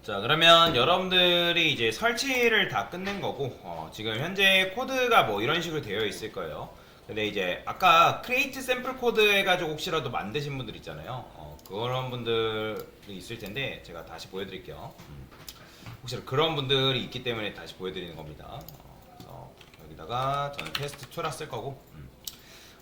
자, 그러면 여러분들이 이제 설치를 다 끝낸 거고, 지금 현재 코드가 뭐 이런 식으로 되어 있을 거예요. 근데 이제 아까 크리에이트 샘플 코드 해가지고 혹시라도 만드신 분들 있잖아요. 그런 분들이 있을 텐데 제가 다시 보여드릴게요. 혹시 그런 분들이 있기 때문에 다시 보여드리는 겁니다. 그래서 여기다가 저는 테스트 2라 쓸 거고,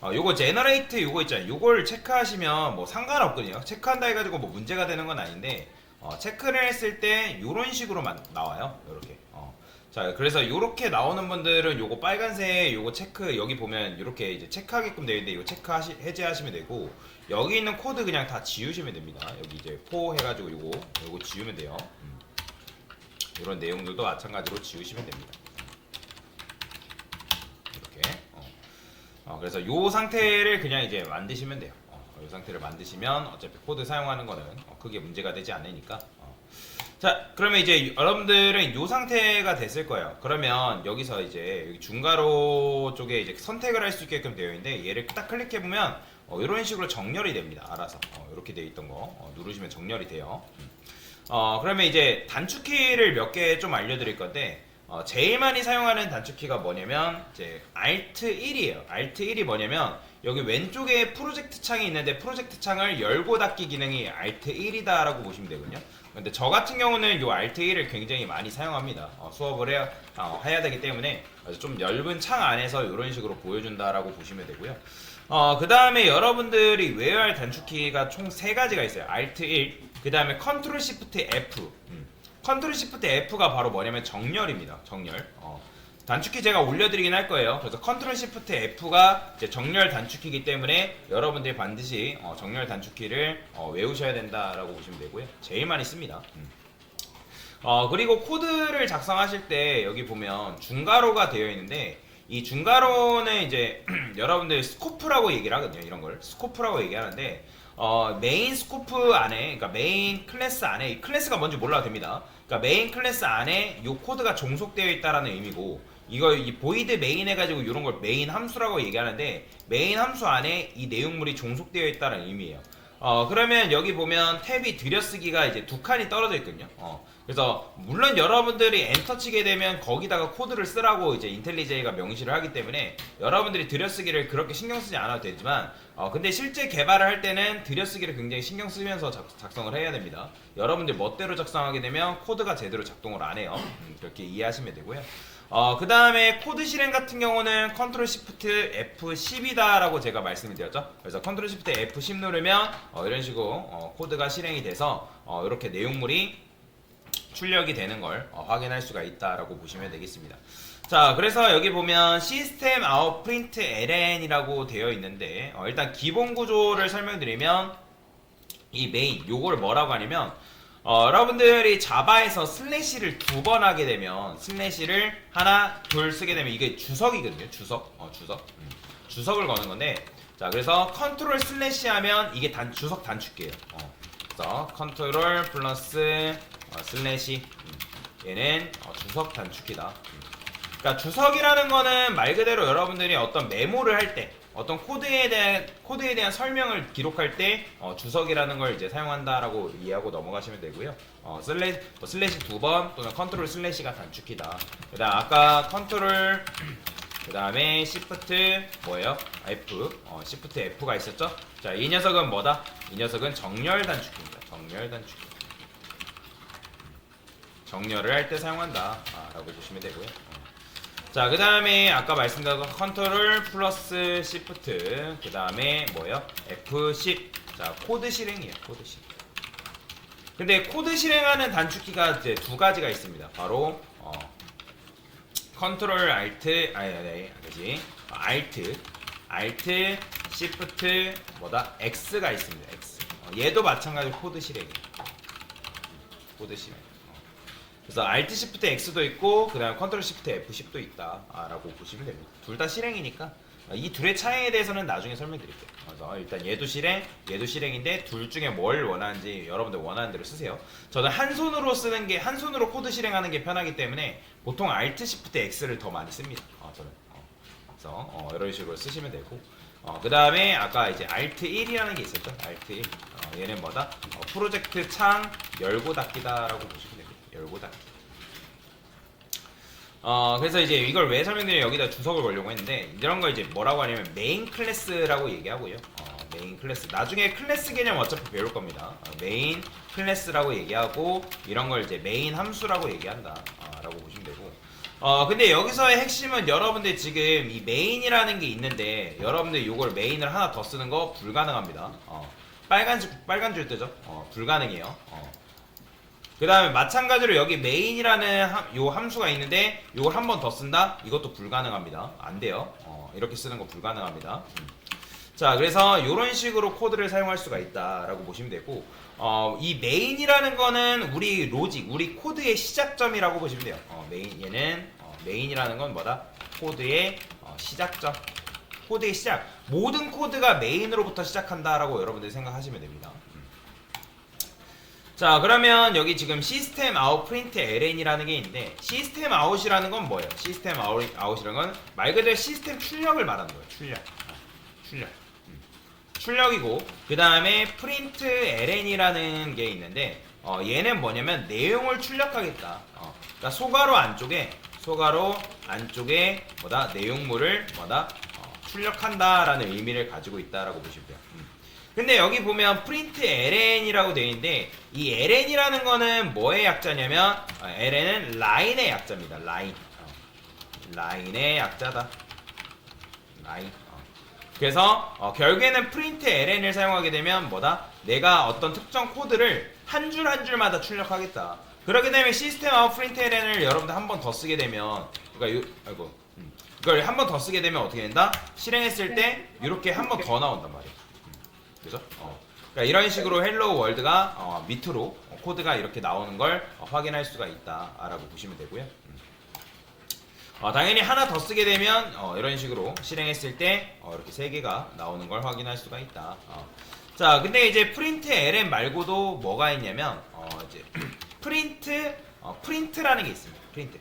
요거 제너레이트 요거 있잖아요. 요걸 체크하시면 뭐 상관없거든요. 체크한다 해가지고 뭐 문제가 되는 건 아닌데, 체크를 했을 때 요런 식으로만 나와요. 요렇게. 자, 그래서 요렇게 나오는 분들은 요거 빨간색 요거 체크 여기 보면 요렇게 이제 체크하게끔 되어 있는데 이거 해제하시면 되고, 여기 있는 코드 그냥 다 지우시면 됩니다. 여기 이제 포 해가지고 요거 지우면 돼요. 이런 내용들도 마찬가지로 지우시면 됩니다. 이렇게. 그래서 요 상태를 그냥 이제 만드시면 돼요. 이 상태를 만드시면 어차피 코드 사용하는 거는 크게 문제가 되지 않으니까. 자, 그러면 이제 여러분들은 이 상태가 됐을 거예요. 그러면 여기서 이제 여기 중괄호 쪽에 이제 선택을 할 수 있게끔 되어 있는데, 얘를 딱 클릭해 보면 이런 식으로 정렬이 됩니다. 알아서 이렇게 되어 있던 거 누르시면 정렬이 돼요. 그러면 이제 단축키를 몇 개 좀 알려드릴 건데, 제일 많이 사용하는 단축키가 뭐냐면 이제 Alt 1이에요. Alt 1이 뭐냐면 여기 왼쪽에 프로젝트 창이 있는데 프로젝트 창을 열고 닫기 기능이 Alt 1이다라고 보시면 되거든요. 근데 저 같은 경우는 이 Alt 1을 굉장히 많이 사용합니다. 수업을 해야 되기 때문에 좀 넓은 창 안에서 이런 식으로 보여준다라고 보시면 되고요. 그 다음에 여러분들이 외워야 할 단축키가 총 3가지가 있어요. Alt 1, 그 다음에 Ctrl Shift F. Ctrl Shift F가 바로 뭐냐면 정렬입니다. 정렬. 단축키 제가 올려드리긴 할 거예요. 그래서 Ctrl Shift F가 이제 정렬 단축키이기 때문에 여러분들이 반드시 정렬 단축키를 외우셔야 된다라고 보시면 되고요. 제일 많이 씁니다. 그리고 코드를 작성하실 때 여기 보면 중괄호가 되어 있는데, 이 중괄호는 이제 여러분들 스코프라고 얘기를 하거든요. 이런 걸 스코프라고 얘기하는데, 메인 스코프 안에, 그러니까 메인 클래스 안에, 이 클래스가 뭔지 몰라도 됩니다. 그러니까 메인 클래스 안에 이 코드가 종속되어 있다라는 의미고, 이 보이드 메인 해가지고 이런 걸 메인 함수라고 얘기하는데, 메인 함수 안에 이 내용물이 종속되어 있다는 의미예요. 그러면 여기 보면 탭이 들여쓰기가 이제 2칸이 떨어져 있거든요. 그래서 물론 여러분들이 엔터 치게 되면 거기다가 코드를 쓰라고 이제 인텔리제이가 명시를 하기 때문에 여러분들이 들여쓰기를 그렇게 신경 쓰지 않아도 되지만, 근데 실제 개발을 할 때는 들여쓰기를 굉장히 신경 쓰면서 작성을 해야 됩니다. 여러분들 멋대로 작성하게 되면 코드가 제대로 작동을 안 해요. 그렇게 이해하시면 되고요. 그 다음에 코드 실행 같은 경우는 Ctrl Shift F10이다 라고 제가 말씀을 드렸죠. 그래서 Ctrl Shift F10 누르면 이런 식으로 코드가 실행이 돼서 이렇게 내용물이 출력이 되는 걸 확인할 수가 있다라고 보시면 되겠습니다. 자, 그래서 여기 보면 시스템 아웃 프린트 ln이라고 되어 있는데, 일단 기본 구조를 설명드리면 이 메인 요걸 뭐라고 하냐면, 여러분들이 자바에서 슬래시를 2번 하게 되면, 슬래시를 하나 둘 쓰게 되면 이게 주석이거든요. 주석을 거는 건데, 자, 그래서 컨트롤 슬래시 하면 이게 주석 단축키예요. 그래서 컨트롤 플러스 슬래시, 얘는 주석 단축키다. 그러니까 주석이라는 거는 말 그대로 여러분들이 어떤 메모를 할 때, 어떤 코드에 대한 설명을 기록할 때 주석이라는 걸 이제 사용한다라고 이해하고 넘어가시면 되고요. 슬래시 2번 또는 컨트롤 슬래시가 단축키다. 그다음 아까 컨트롤, 그다음에 시프트 뭐예요? F, 시프트 F가 있었죠? 자, 이 녀석은 뭐다? 이 녀석은 정렬 단축키입니다. 정렬 단축키. 정렬을 할 때 사용한다 라고 보시면 되고요. 자, 그 다음에 아까 말씀드린 컨트롤 플러스 시프트, 그 다음에 뭐예요? F10. 자, 코드 실행이에요. 코드 실행. 근데 코드 실행하는 단축키가 이제 2가지가 있습니다. 바로 컨트롤 알트, 그지? 알트 시프트 뭐다? X가 있습니다. X. 얘도 마찬가지로 코드 실행이에요. 코드 실행. 그래서 Alt Shift X도 있고, 그 다음에 Ctrl Shift F10도 있다 라고 보시면 됩니다. 둘 다 실행이니까 이 둘의 차이에 대해서는 나중에 설명드릴게요. 그래서 일단 얘도 실행인데 둘 중에 뭘 원하는지 여러분들 원하는 대로 쓰세요. 저는 한 손으로 코드 실행하는 게 편하기 때문에 보통 Alt Shift X를 더 많이 씁니다. 저는. 그래서 이런 식으로 쓰시면 되고, 그 다음에 아까 이제 Alt 1이라는 게 있었죠. Alt 1. 얘는 뭐다? 프로젝트 창 열고 닫기다라고 보시면 됩니다. 열고 닫기. 그래서 이제 이걸 왜 설명드리냐, 여기다 주석을 걸려고 했는데, 이런 거 이제 뭐라고 하냐면 메인 클래스라고 얘기하고요. 메인 클래스. 나중에 클래스 개념 어차피 배울 겁니다. 메인 클래스라고 얘기하고, 이런 걸 이제 메인 함수라고 얘기한다. 라고 보시면 되고. 근데 여기서의 핵심은 여러분들 지금 이 메인이라는 게 있는데, 여러분들 이걸 메인을 하나 더 쓰는 거 불가능합니다. 빨간 줄 뜨죠? 불가능해요. 그 다음에 마찬가지로 여기 메인이라는 요 함수가 있는데 이걸 한 번 더 쓴다? 이것도 불가능합니다. 안 돼요. 이렇게 쓰는 거 불가능합니다. 자, 그래서 이런 식으로 코드를 사용할 수가 있다라고 보시면 되고, 이 메인이라는 거는 우리 로직, 우리 코드의 시작점이라고 보시면 돼요. 얘는 메인이라는 건 뭐다? 코드의 시작점. 코드의 시작. 모든 코드가 메인으로부터 시작한다라고 여러분들이 생각하시면 됩니다. 자, 그러면 여기 지금 시스템 아웃 프린트 ln이라는 게 있는데, 시스템 아웃이라는 건 뭐예요? 시스템 아웃이라는 건 말 그대로 시스템 출력을 말하는 거예요. 출력이고, 그 다음에 프린트 ln이라는 게 있는데, 얘는 뭐냐면 내용을 출력하겠다. 그러니까 소괄호 안쪽에 뭐다? 내용물을 뭐다? 출력한다라는 의미를 가지고 있다라고 보시면 돼요. 근데 여기 보면 프린트 ln이라고 되어 있는데, 이 ln이라는 거는 뭐의 약자냐면, ln은 라인의 약자입니다. 라인의 약자다. 라인. 그래서 결국에는 프린트 ln을 사용하게 되면 뭐다? 내가 어떤 특정 코드를 한 줄 한 줄마다 출력하겠다. 그렇게 되면 시스템 아웃 프린트 ln을 여러분들 한 번 더 쓰게 되면, 그러니까 이걸 한 번 더 쓰게 되면 어떻게 된다? 실행했을 때 이렇게 한 번 더 나온단 말이에요. 그죠? 그러니까 이런 식으로 헬로 월드가 밑으로 코드가 이렇게 나오는 걸 확인할 수가 있다라고 보시면 되고요. 당연히 하나 더 쓰게 되면 이런 식으로 실행했을 때 이렇게 세 개가 나오는 걸 확인할 수가 있다. 자, 근데 이제 프린트 ln 말고도 뭐가 있냐면 이제 프린트라는 게 있습니다. 프린트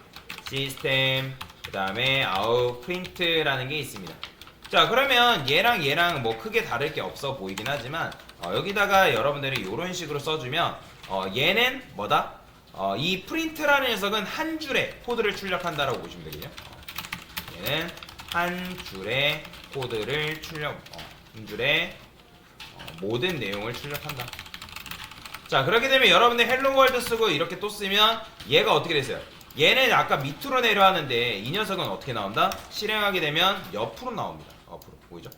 시스템 그 다음에 아웃 프린트라는 게 있습니다. 자, 그러면 얘랑 뭐 크게 다를 게 없어 보이긴 하지만 여기다가 여러분들이 이런 식으로 써주면 얘는 뭐다? 이 프린트라는 녀석은 한 줄의 코드를 출력한다라고 보시면 되겠죠. 얘는 한 줄의 코드를 한 줄의 모든 내용을 출력한다. 자, 그렇게 되면 여러분들 헬로 월드 쓰고 이렇게 또 쓰면 얘가 어떻게 됐어요? 얘는 아까 밑으로 내려왔는데 이 녀석은 어떻게 나온다? 실행하게 되면 옆으로 나옵니다. 옆으로 보이죠?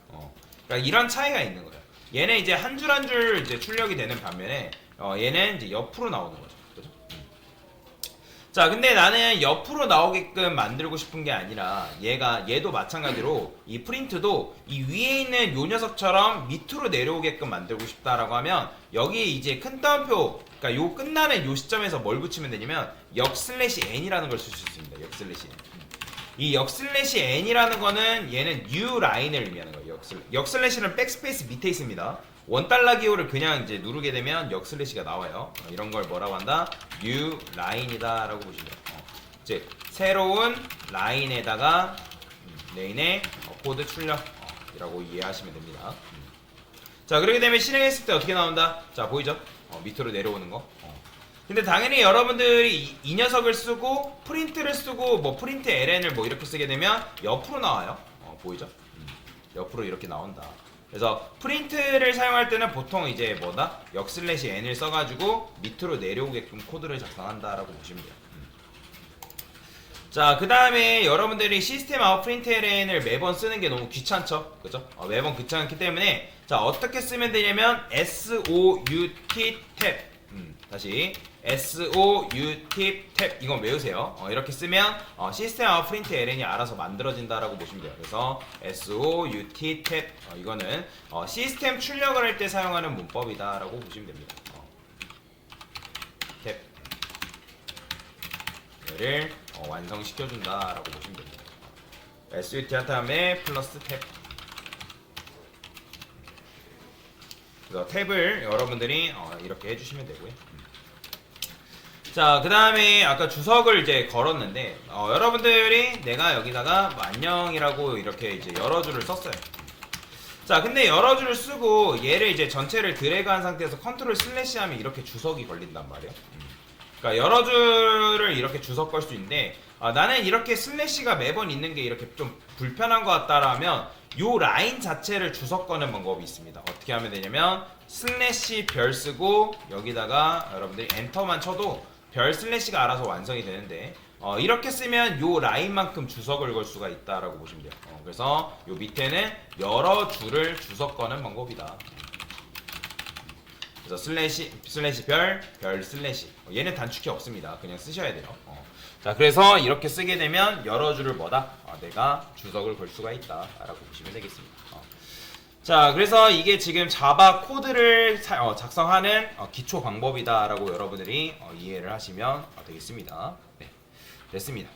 그러니까 이런 차이가 있는 거예요. 얘는 이제 한 줄 한 줄 이제 출력이 되는 반면에 얘는 이제 옆으로 나오는 거죠. 그죠? 자, 근데 나는 옆으로 나오게끔 만들고 싶은 게 아니라 얘도 마찬가지로 이 프린트도 이 위에 있는 요 녀석처럼 밑으로 내려오게끔 만들고 싶다라고 하면 여기 이제 큰 따옴표, 그러니까 요 끝나는 요 시점에서 뭘 붙이면 되냐면 역슬래시 n이라는 걸 쓸 수 있습니다. 역슬래시 n. 이 역슬래시 n이라는 거는 얘는 new line을 의미하는 거예요. 역슬래시는 백스페이스 밑에 있습니다. 원달러 기호를 그냥 이제 누르게 되면 역슬래시가 나와요. 이런 걸 뭐라고 한다? new line이다 라고 보시면 돼요. 즉 새로운 라인에다가 레인의 코드 출력이라고 이해하시면 됩니다. 자, 그렇게 되면 실행했을 때 어떻게 나온다? 자, 보이죠? 밑으로 내려오는 거. 근데 당연히 여러분들이 이 녀석을 쓰고 프린트를 쓰고 뭐 프린트 ln을 뭐 이렇게 쓰게 되면 옆으로 나와요. 보이죠? 옆으로 이렇게 나온다. 그래서 프린트를 사용할 때는 보통 이제 뭐다? 역슬래시 n을 써가지고 밑으로 내려오게끔 코드를 작성한다라고 보시면 돼요. 자, 그 다음에 여러분들이 시스템 아웃 프린트 ln을 매번 쓰는 게 너무 귀찮죠? 그죠? 매번 귀찮기 때문에 자, 어떻게 쓰면 되냐면 SOUT 탭 다시 SOUT 탭 이건 외우세요. 이렇게 쓰면 시스템 아웃 프린트 ln이 알아서 만들어진다라고 보시면 돼요. 그래서 SOUT 탭 이거는 시스템 출력을 할 때 사용하는 문법이다라고 보시면 됩니다. 탭 얘를 완성시켜준다라고 보시면 됩니다. SOUT 한 다음에 플러스 탭. 그래서 탭을 여러분들이 이렇게 해주시면 되고요. 자, 그 다음에 아까 주석을 이제 걸었는데 여러분들이 내가 여기다가 뭐 안녕이라고 이렇게 이제 여러 줄을 썼어요. 자, 근데 여러 줄을 쓰고 얘를 이제 전체를 드래그한 상태에서 컨트롤 슬래시 하면 이렇게 주석이 걸린단 말이에요. 그러니까 여러 줄을 이렇게 주석 걸 수 있는데 나는 이렇게 슬래시가 매번 있는 게 이렇게 좀 불편한 것 같다라면 요 라인 자체를 주석 거는 방법이 있습니다. 어떻게 하면 되냐면 슬래시 별 쓰고 여기다가 여러분들이 엔터만 쳐도 별 슬래시가 알아서 완성이 되는데 이렇게 쓰면 요 라인만큼 주석을 걸 수가 있다라고 보시면 돼요. 그래서 요 밑에는 여러 줄을 주석 거는 방법이다. 그래서 슬래시 별 슬래시 얘는 단축키 없습니다. 그냥 쓰셔야 돼요. 자 그래서 이렇게 쓰게 되면 여러 줄을 뭐다? 내가 주석을 걸 수가 있다라고 보시면 되겠습니다. 자 그래서 이게 지금 자바 코드를 작성하는 기초 방법이다라고 여러분들이 이해를 하시면 되겠습니다. 네, 됐습니다.